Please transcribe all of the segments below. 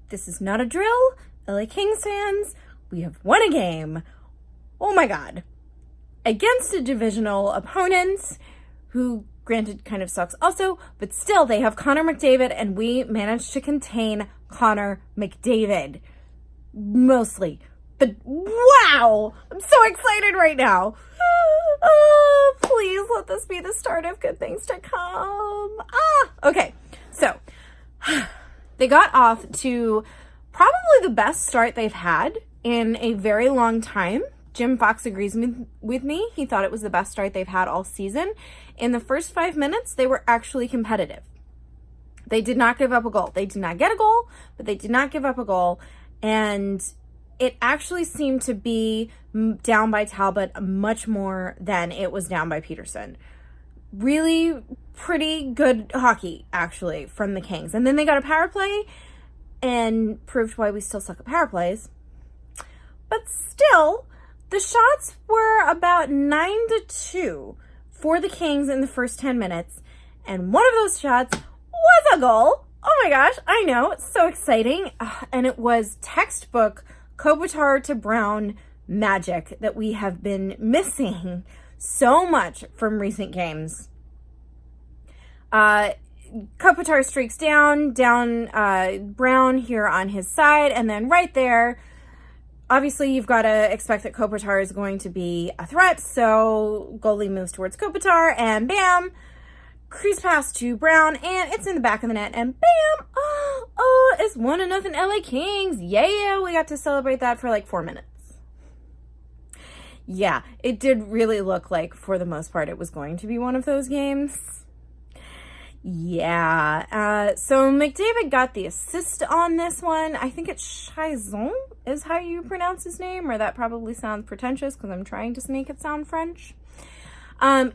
This is not a drill. LA Kings fans, we have won a game. Oh my God. Against a divisional opponent who, granted, kind of sucks also, but still they have Connor McDavid, and we managed to contain Connor McDavid. Mostly. But wow! I'm so excited right now. Oh, please let this be the start of good things to come. Okay. So, they got off to probably the best start they've had in a very long time. Jim Fox agrees with me. He thought it was the best start they've had all season. In the first 5 minutes, they were actually competitive. They did not give up a goal. They did not get a goal, but they did not give up a goal. And it actually seemed to be down by Talbot much more than it was down by Peterson. Really pretty good hockey, actually, from the Kings. And then they got a power play and proved why we still suck at power plays. But still, the shots were about 9-2 for the Kings in the first 10 minutes. And one of those shots was a goal. Oh my gosh, I know. It's so exciting. And it was textbook Kopitar to Brown magic that we have been missing so much from recent games. Kopitar streaks down Brown here on his side, and then right there, obviously you've got to expect that Kopitar is going to be a threat, so goalie moves towards Kopitar, and bam, crease pass to Brown, and it's in the back of the net, and bam, oh, it's 1-0 LA Kings. Yeah, we got to celebrate that for like 4 minutes. Yeah, it did really look like, for the most part, it was going to be one of those games. Yeah, so McDavid got the assist on this one. I think it's Chaison is how you pronounce his name, or that probably sounds pretentious because I'm trying to make it sound French.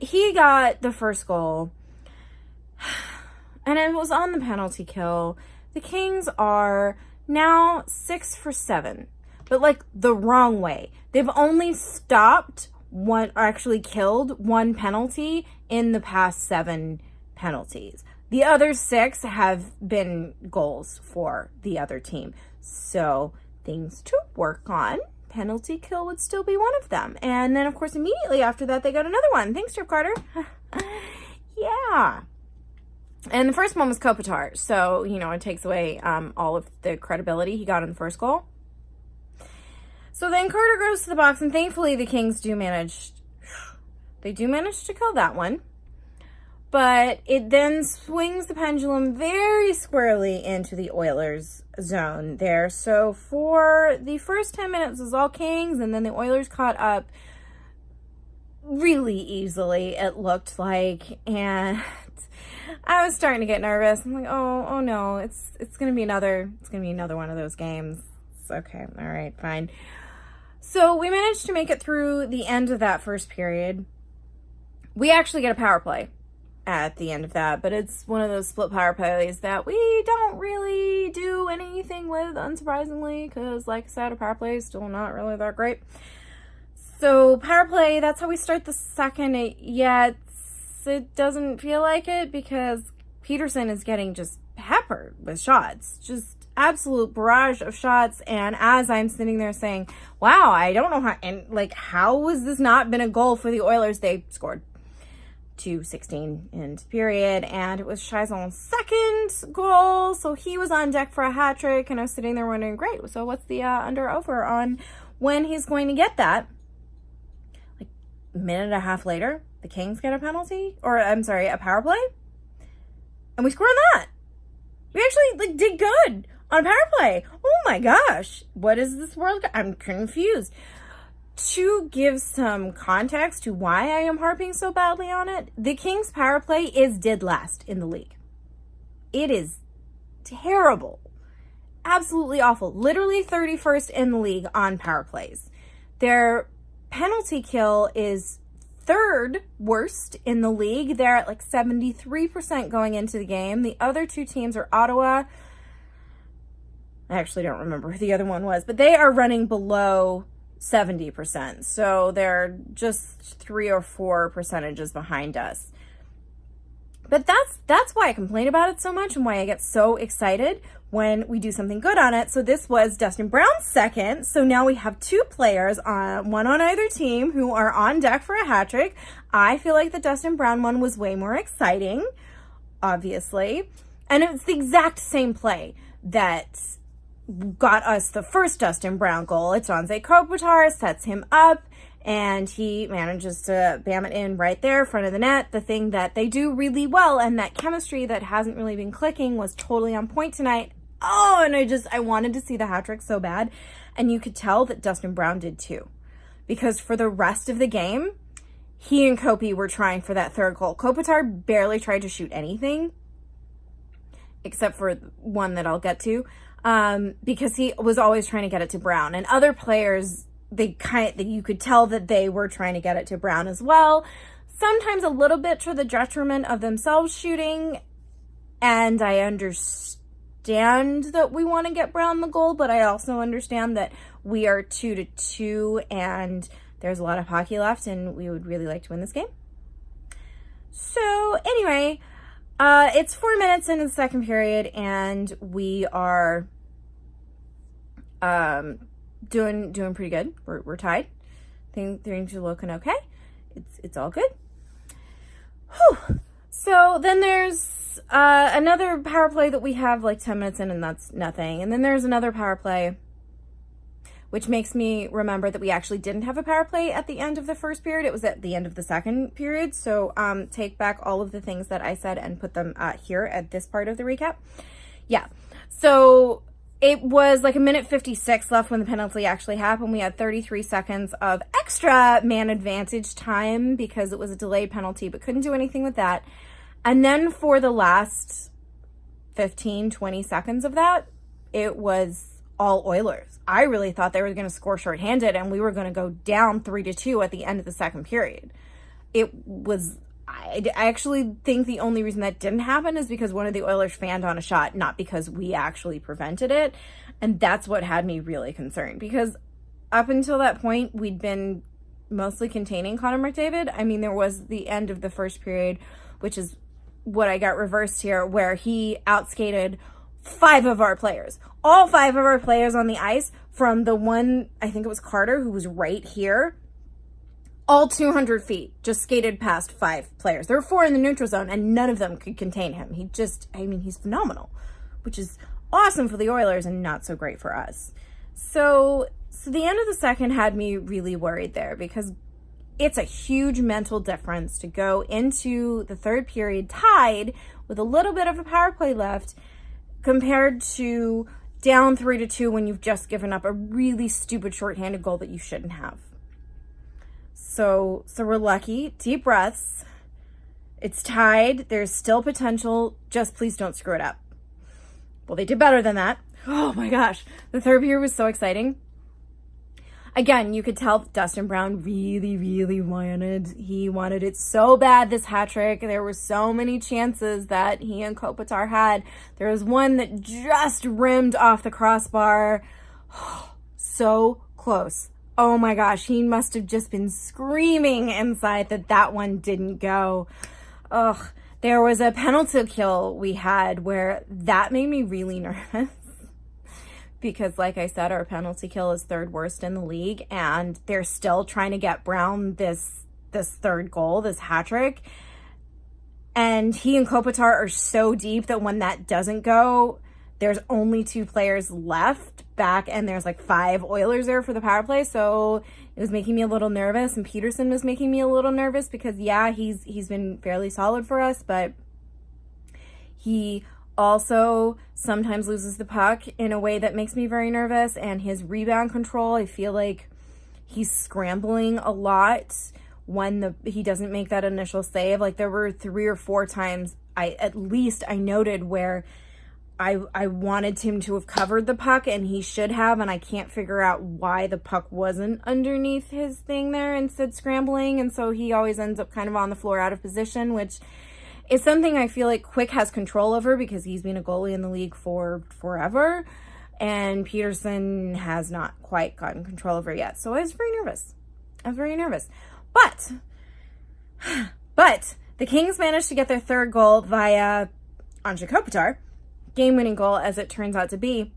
He got the first goal, and it was on the penalty kill. The Kings are now 6 for 7, but like the wrong way. They've only stopped one, or actually killed one penalty in the past 7 penalties. The other 6 have been goals for the other team. So things to work on. Penalty kill would still be one of them. And then, of course, immediately after that, they got another one. Thanks, Jeff Carter. Yeah. And the first one was Kopitar. So, you know, it takes away all of the credibility he got in the first goal. So then Carter goes to the box, and thankfully the Kings do manage to kill that one. But it then swings the pendulum very squarely into the Oilers' zone there. So for the first 10 minutes, it was all Kings, and then the Oilers caught up really easily, it looked like. And I was starting to get nervous. I'm like, oh no, it's gonna be another one of those games. It's okay, all right, fine. So we managed to make it through the end of that first period. We actually get a power play at the end of that, but it's one of those split power plays that we don't really do anything with, unsurprisingly, because like I said, a power play is still not really that great. So power play, that's how we start the second. Yet it doesn't feel like it because Peterson is getting just peppered with shots, just absolute barrage of shots. And as I'm sitting there saying, wow, I don't know how, and like, how has this not been a goal for the Oilers? They scored 2:16 into period, and it was Chaison's second goal, so he was on deck for a hat trick, and I was sitting there wondering, great, so what's the under over on when he's going to get that? Like a minute and a half later, the Kings get a penalty, or I'm sorry, a power play, and we score on that. We actually like did good on a power play. Oh my gosh, what is this world? I'm confused. To give some context to why I am harping so badly on it, the Kings power play is dead last in the league. It is terrible. Absolutely awful. Literally 31st in the league on power plays. Their penalty kill is 3rd worst in the league. They're at like 73% going into the game. The other 2 teams are Ottawa. I actually don't remember who the other one was, but they are running below 70%. So they're just 3 or 4 percentages behind us. But that's why I complain about it so much and why I get so excited when we do something good on it. So this was Dustin Brown's second. So now we have two players, one on either team, who are on deck for a hat trick. I feel like the Dustin Brown one was way more exciting, obviously. And it's the exact same play that got us the first Dustin Brown goal. It's Anze Kopitar, sets him up, and he manages to bam it in right there, front of the net. The thing that they do really well, and that chemistry that hasn't really been clicking, was totally on point tonight. Oh, and I wanted to see the hat trick so bad. And you could tell that Dustin Brown did too. Because for the rest of the game, he and Kopi were trying for that third goal. Kopitar barely tried to shoot anything, except for one that I'll get to, because he was always trying to get it to Brown. And other players, you could tell that they were trying to get it to Brown as well. Sometimes a little bit to the detriment of themselves shooting. And I understand that we want to get Brown the goal, but I also understand that we are 2-2 and there's a lot of hockey left and we would really like to win this game. So anyway, it's 4 minutes into the second period and we are doing pretty good. We're tied. Things are looking okay. It's all good. Whew. So then there's another power play that we have like 10 minutes in, and that's nothing. And then there's another power play, which makes me remember that we actually didn't have a power play at the end of the first period. It was at the end of the second period. So take back all of the things that I said and put them here at this part of the recap. Yeah. So it was like 1:56 left when the penalty actually happened. We had 33 seconds of extra man advantage time because it was a delayed penalty, but couldn't do anything with that. And then for the last 15, 20 seconds of that, it was all Oilers. I really thought they were going to score shorthanded and we were going to go down 3-2 at the end of the second period. I actually think the only reason that didn't happen is because one of the Oilers fanned on a shot, not because we actually prevented it. And that's what had me really concerned, because up until that point, we'd been mostly containing Connor McDavid. I mean, there was the end of the first period, which is what I got reversed here, where he outskated 5 of our players. All 5 of our players on the ice, from the one, I think it was Carter, who was right here, all 200 feet, just skated past 5 players. There were 4 in the neutral zone, and none of them could contain him. He's phenomenal, which is awesome for the Oilers and not so great for us. So the end of the second had me really worried there, because it's a huge mental difference to go into the third period tied with a little bit of a power play left compared to down 3-2 when you've just given up a really stupid shorthanded goal that you shouldn't have. So we're lucky. Deep breaths. It's tied. There's still potential. Just please don't screw it up. Well, they did better than that. Oh my gosh. The third period was so exciting. Again, you could tell Dustin Brown really, really wanted it so bad, this hat trick. There were so many chances that he and Kopitar had. There was one that just rimmed off the crossbar. So close. Oh my gosh, he must have just been screaming inside that one didn't go. Ugh. There was a penalty kill we had where that made me really nervous. Because like I said, our penalty kill is 3rd worst in the league, and they're still trying to get Brown this third goal, this hat trick. And he and Kopitar are so deep that when that doesn't go, there's only 2 players left back, and there's like 5 Oilers there for the power play. So it was making me a little nervous, and Peterson was making me a little nervous because yeah, he's been fairly solid for us, but he also sometimes loses the puck in a way that makes me very nervous. And his rebound control, I feel like he's scrambling a lot when he doesn't make that initial save. Like there were 3 or 4 times I noted where I wanted him to have covered the puck, and he should have, and I can't figure out why the puck wasn't underneath his thing there instead scrambling. And so he always ends up kind of on the floor out of position, which is something I feel like Quick has control over because he's been a goalie in the league for forever, and Peterson has not quite gotten control over it yet. So I was very nervous. But the Kings managed to get their 3rd goal via Anze Kopitar. game-winning goal, as it turns out to be.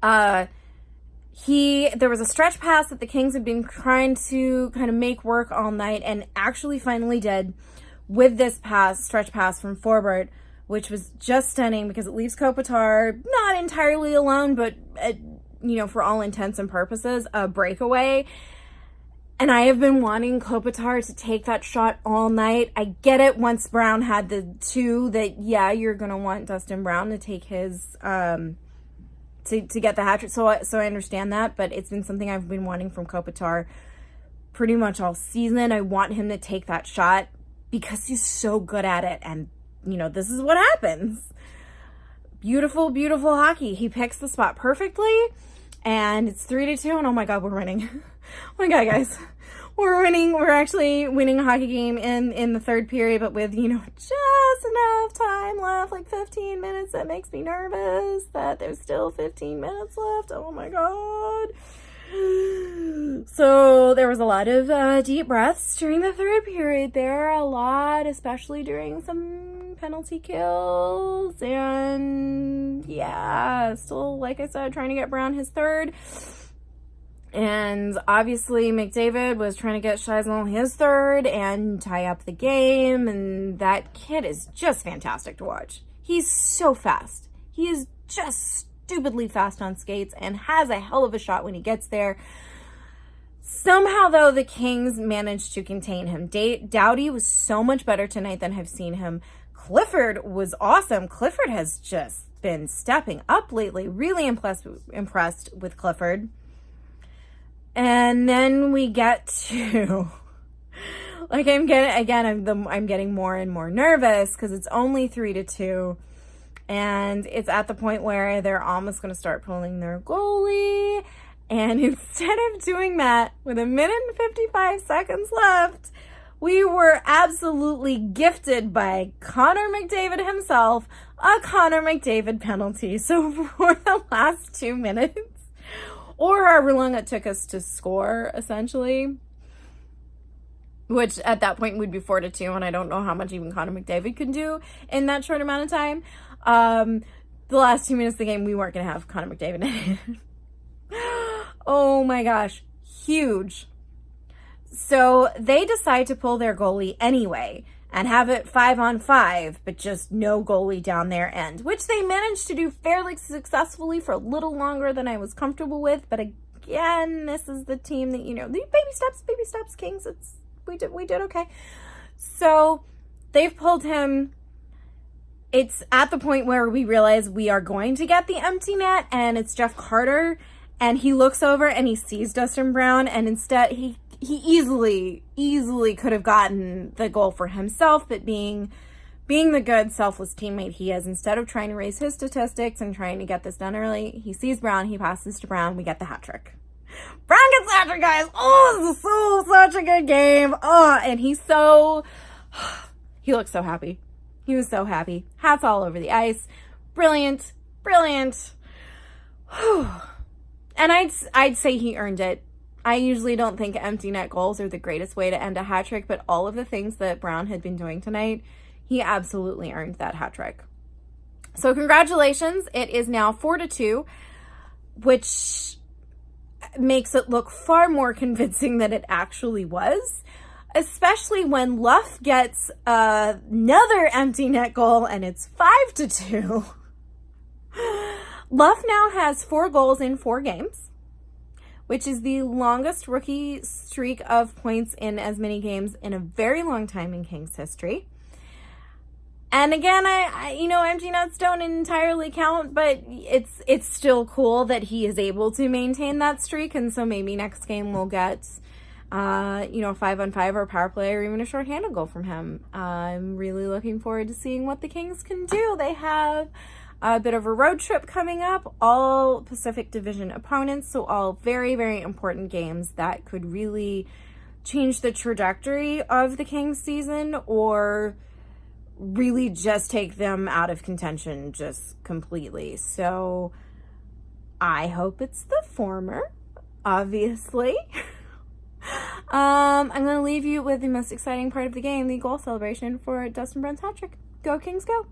There was a stretch pass that the Kings had been trying to kind of make work all night, and actually finally did with this stretch pass from Forbort, which was just stunning because it leaves Kopitar not entirely alone, but for all intents and purposes, a breakaway. And I have been wanting Kopitar to take that shot all night. I get it once Brown had the 2 that, yeah, you're going to want Dustin Brown to take his, to get the hat trick. So I understand that, but it's been something I've been wanting from Kopitar pretty much all season. I want him to take that shot because he's so good at it. And, this is what happens. Beautiful, beautiful hockey. He picks the spot perfectly, and it's 3-2, and oh my God, we're winning. Oh my God, guys. We're winning. We're actually winning a hockey game in the third period, but with, just enough time left, like 15 minutes. That makes me nervous that there's still 15 minutes left. Oh my God. So there was a lot of deep breaths during the third period there. A lot, especially during some penalty kills. And yeah, still, like I said, trying to get Brown his third. And obviously McDavid was trying to get Scheisel his third and tie up the game. And that kid is just fantastic to watch. He's so fast. He is just stupidly fast on skates and has a hell of a shot when he gets there. Somehow, though, the Kings managed to contain him. Doughty was so much better tonight than I've seen him. Clifford was awesome. Clifford has just been stepping up lately. Really impressed with Clifford. And then we get to, I'm getting more and more nervous because it's only 3-2. And it's at the point where they're almost going to start pulling their goalie. And instead of doing that with 1minute and 55 seconds left, we were absolutely gifted by Connor McDavid himself a Connor McDavid penalty. So for the last 2 minutes, or however long it took us to score, essentially, which at that point would be 4-2, and I don't know how much even Connor McDavid can do in that short amount of time. The last 2 minutes of the game, we weren't going to have Connor McDavid in it. Oh my gosh, huge. So they decide to pull their goalie anyway and have it 5-on-5, but just no goalie down their end, which they managed to do fairly successfully for a little longer than I was comfortable with. But again, this is the team that, the baby steps, Kings. We did okay. So they've pulled him. It's at the point where we realize we are going to get the empty net, and it's Jeff Carter, and he looks over and he sees Dustin Brown, and instead he easily could have gotten the goal for himself, but being the good, selfless teammate he is, instead of trying to raise his statistics and trying to get this done early, he sees Brown, he passes to Brown, we get the hat trick. Brown gets the hat trick, guys! Oh, this is such a good game! Oh, and he looks so happy. He was so happy. Hats all over the ice. Brilliant. Brilliant. Whew. And I'd say he earned it. I usually don't think empty net goals are the greatest way to end a hat trick, but all of the things that Brown had been doing tonight, he absolutely earned that hat trick. So congratulations. It is now 4-2, which makes it look far more convincing than it actually was, especially when Luff gets another empty net goal and it's 5-2. Luff now has 4 goals in 4 games, which is the longest rookie streak of points in as many games in a very long time in Kings history. And again, I empty nets don't entirely count, but it's still cool that he is able to maintain that streak. And so maybe next game we'll get, 5-on-5 or power play or even a shorthanded goal from him. I'm really looking forward to seeing what the Kings can do. They have a bit of a road trip coming up, all Pacific Division opponents, so all very, very important games that could really change the trajectory of the Kings season or really just take them out of contention just completely. So I hope it's the former, obviously. I'm going to leave you with the most exciting part of the game, the goal celebration for Dustin Brown's hat trick. Go Kings, go!